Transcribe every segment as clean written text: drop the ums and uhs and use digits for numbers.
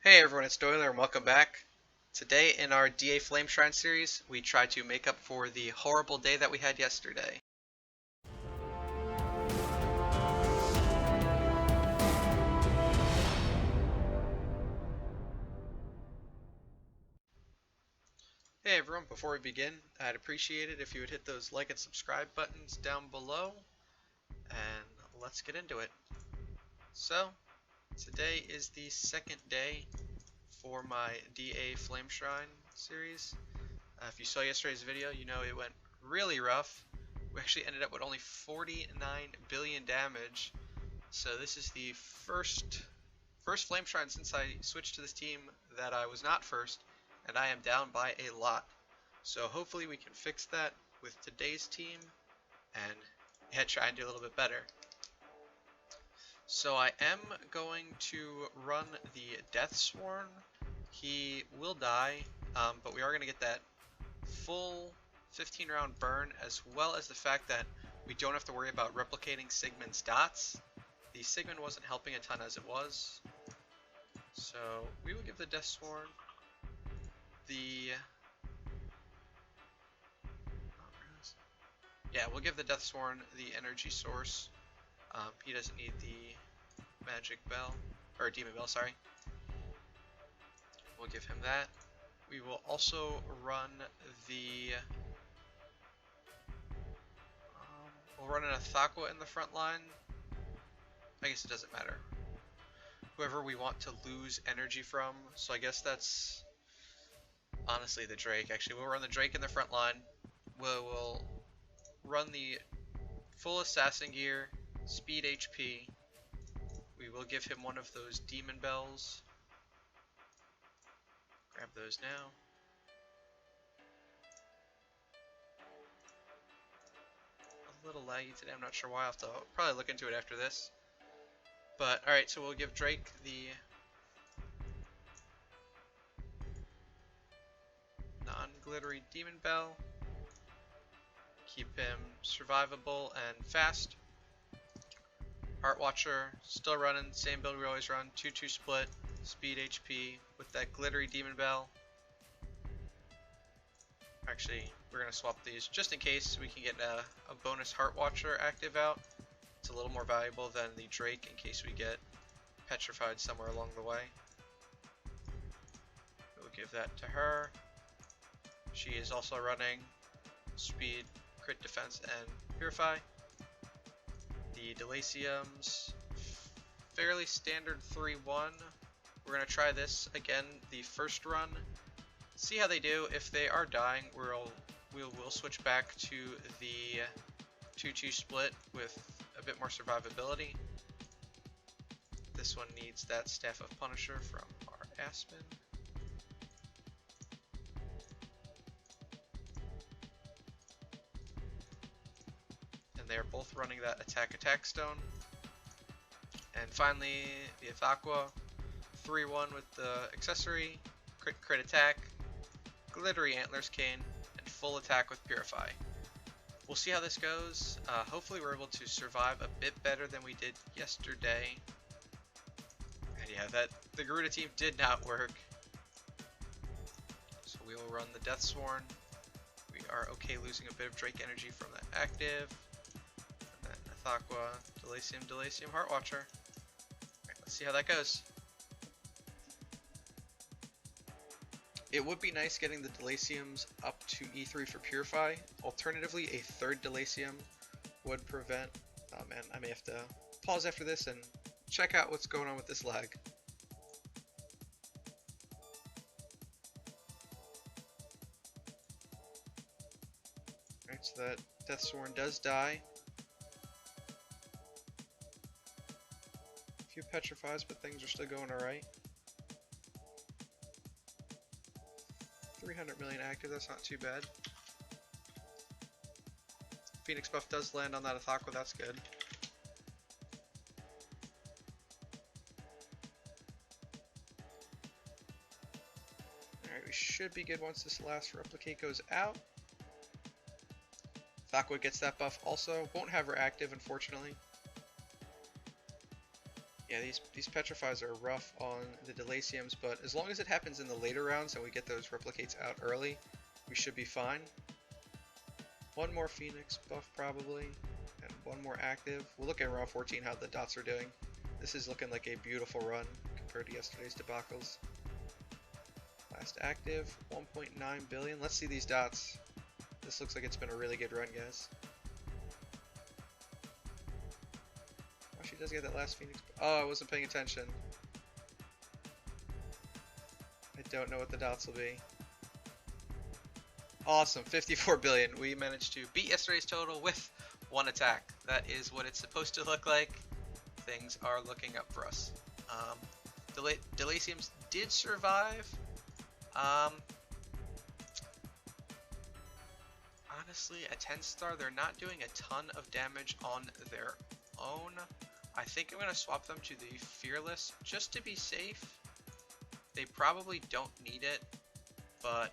Hey everyone, it's Doyler and welcome back. Today in our DA Flame Shrine series, we try to make up for the horrible day that we had yesterday. Hey everyone, before we begin, I'd appreciate it if you would hit those like and subscribe buttons down below, and let's get into it. So, today is the second day for my DA Flame Shrine series. If you saw yesterday's video, you know it went really rough. We actually ended up with only 49 billion damage. So this is the first Flame Shrine since I switched to this team that I was not first, and I am down by a lot. So hopefully we can fix that with today's team and try and do a little bit better. So I am going to run the Death Sworn. He will die, but we are going to get that full 15 round burn, as well as the fact that we don't have to worry about replicating Sigmund's dots. The Sigmund wasn't helping a ton as it was, so we will give the Death Sworn we'll give the Death Sworn the energy source. He doesn't need the magic bell, or demon bell, sorry. We'll give him that. We will also run the we'll run an Athaqua in the front line. I guess it doesn't matter. Whoever we want to lose energy from, so I guess that's honestly the Drake. Actually, we'll run the Drake in the front line. We'll run the full assassin gear, speed HP. We will give him one of those demon bells. Grab those now. A little laggy today, I'm not sure why. I'll have to probably look into it after this. But alright, so we'll give Drake the non-glittery demon bell. Keep him survivable and fast. Heart Watcher, still running, same build we always run, 2-2 split, speed HP with that glittery demon bell. Actually, we're going to swap these just in case we can get a bonus Heart Watcher active out. It's a little more valuable than the Drake in case we get petrified somewhere along the way. We'll give that to her. She is also running speed, crit defense, and purify. The Delacium's fairly standard 3-1. We're going to try this again the first run. See how they do. If they are dying, we'll switch back to the 2-2 split with a bit more survivability. This one needs that Staff of Punisher from our Aspen. And they are both running that attack stone. And finally, the Athaqua, 3-1 with the accessory, crit attack, glittery antlers cane, and full attack with purify. We'll see how this goes. Hopefully we're able to survive a bit better than we did yesterday. And yeah, the Garuda team did not work. So we will run the Death Sworn. We are okay losing a bit of Drake energy from that active. And then Athaqua, Delacium, Heart Watcher. Alright, let's see how that goes. It would be nice getting the Delaciums up to E3 for Purify. Alternatively, a third Delacium would prevent... Oh man, I may have to pause after this and check out what's going on with this lag. Alright, so that Death Sworn does die. A few petrifies, but things are still going alright. 300 million active, that's not too bad. Phoenix buff does land on that Athaqua, that's good. Alright, we should be good once this last replicate goes out. Athaqua gets that buff also. Won't have her active, unfortunately. Yeah, these petrifies are rough on the Delaciums, but as long as it happens in the later rounds and we get those replicates out early, we should be fine. One more Phoenix buff probably, and one more active. We'll look at round 14 how the dots are doing. This is looking like a beautiful run compared to yesterday's debacles. Last active, 1.9 billion. Let's see these dots. This looks like it's been a really good run, guys. Oh, she does get that last Phoenix. Oh, I wasn't paying attention. I don't know what the dots will be. Awesome, 54 billion. We managed to beat yesterday's total with one attack. That is what it's supposed to look like. Things are looking up for us. Delaciums did survive. Honestly, a 10-star, they're not doing a ton of damage on their own. I think I'm going to swap them to the Fearless just to be safe. They probably don't need it, but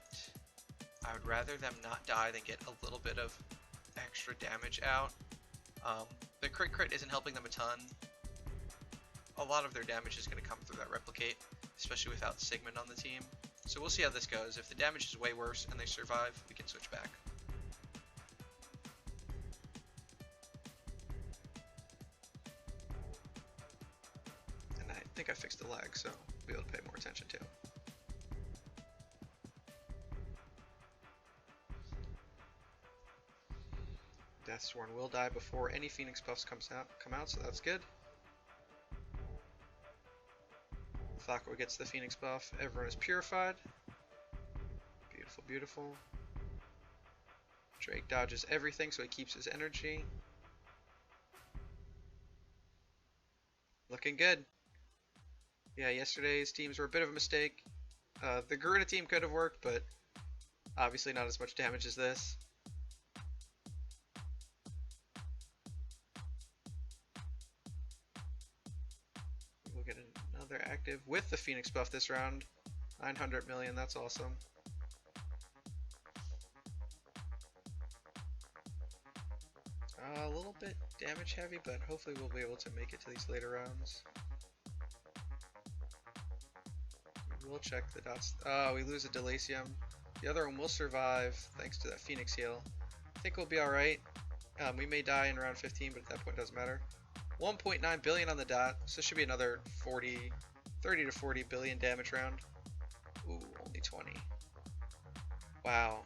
I would rather them not die than get a little bit of extra damage out. The crit isn't helping them a ton. A lot of their damage is going to come through that replicate, especially without Sigmund on the team. So we'll see how this goes. If the damage is way worse and they survive, we can switch back. And I think I fixed the lag, so I'll be able to pay more attention too. Deathsworn will die before any Phoenix buffs come out, so that's good. Thakwa gets the Phoenix buff. Everyone is purified. Beautiful, beautiful. Drake dodges everything, so he keeps his energy. Looking good. Yeah, yesterday's teams were a bit of a mistake. The Garuda team could have worked, but obviously not as much damage as this. We'll get another active with the Phoenix buff this round. 900 million, that's awesome. A little bit damage heavy, but hopefully we'll be able to make it to these later rounds. We'll check the dots. Oh, we lose a Delacium. The other one will survive thanks to that Phoenix heal. I think we'll be alright. We may die in round 15, but at that point it doesn't matter. 1.9 billion on the dot, so this should be another 30 to 40 billion damage round. Ooh, only 20. Wow.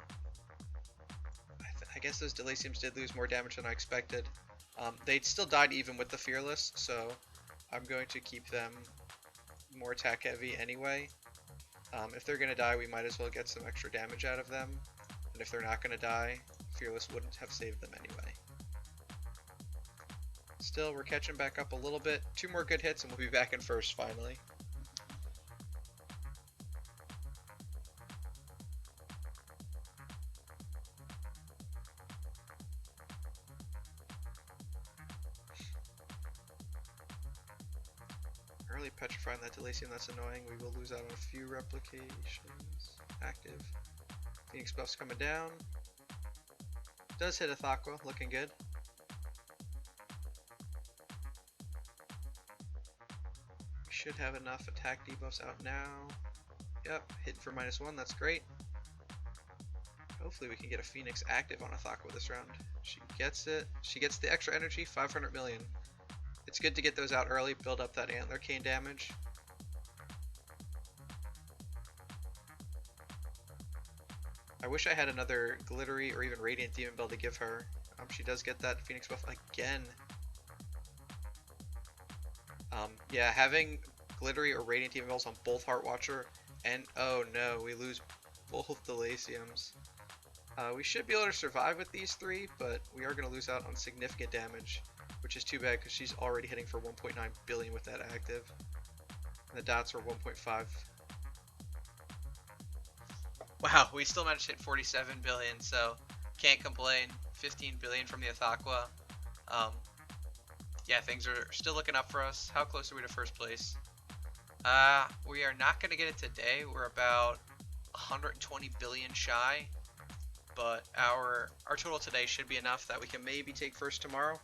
I guess those Delaciums did lose more damage than I expected. They still died even with the Fearless, so I'm going to keep them more attack heavy anyway. If they're going to die, we might as well get some extra damage out of them. And if they're not going to die, Fearless wouldn't have saved them anyway. Still, we're catching back up a little bit. 2 more good hits and we'll be back in first finally. Early petrifying that Delacium, that's annoying. We will lose out on a few replications. Active. Phoenix buff's coming down. Does hit a Thakwa, looking good. We should have enough attack debuffs out now. Yep, hit for -1, that's great. Hopefully we can get a Phoenix active on a Thakwa this round. She gets it. She gets the extra energy, 500 million. It's good to get those out early, build up that antler cane damage. I wish I had another glittery or even radiant demon bell to give her. She does get that Phoenix buff again. Yeah, having glittery or radiant demon bells on both Heart Watcher and oh no, we lose both Delaciums. We should be able to survive with these 3, but we are going to lose out on significant damage, which is too bad because she's already hitting for 1.9 billion with that active. And the dots are 1.5. Wow, we still managed to hit 47 billion, so can't complain. 15 billion from the Athaqua. Yeah, things are still looking up for us. How close are we to first place? We are not going to get it today. We're about 120 billion shy, but our total today should be enough that we can maybe take first tomorrow.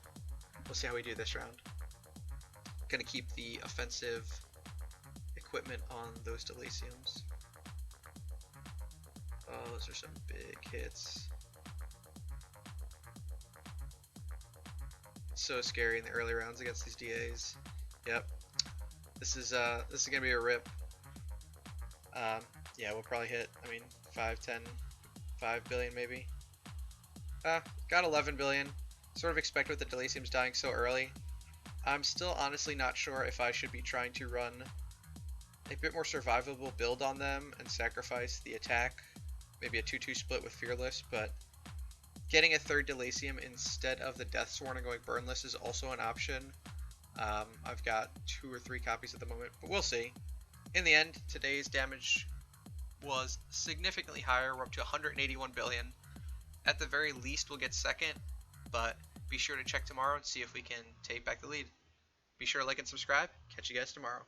We'll see how we do this round. Gonna keep the offensive equipment on those Delaciums. Oh, those are some big hits. It's so scary in the early rounds against these DAs. Yep. This is gonna be a rip. Yeah, we'll probably hit, I mean, 5, 10, 5 billion maybe. Got 11 billion. Sort of expect with the Delaciums dying so early. I'm still honestly not sure if I should be trying to run a bit more survivable build on them and sacrifice the attack. Maybe a 2-2 split with Fearless, but getting a third Delacium instead of the Deathsworn and going Burnless is also an option. I've got 2 or 3 copies at the moment, but we'll see. In the end, today's damage was significantly higher. We're up to 181 billion. At the very least, we'll get second, but be sure to check tomorrow and see if we can take back the lead. Be sure to like and subscribe. Catch you guys tomorrow.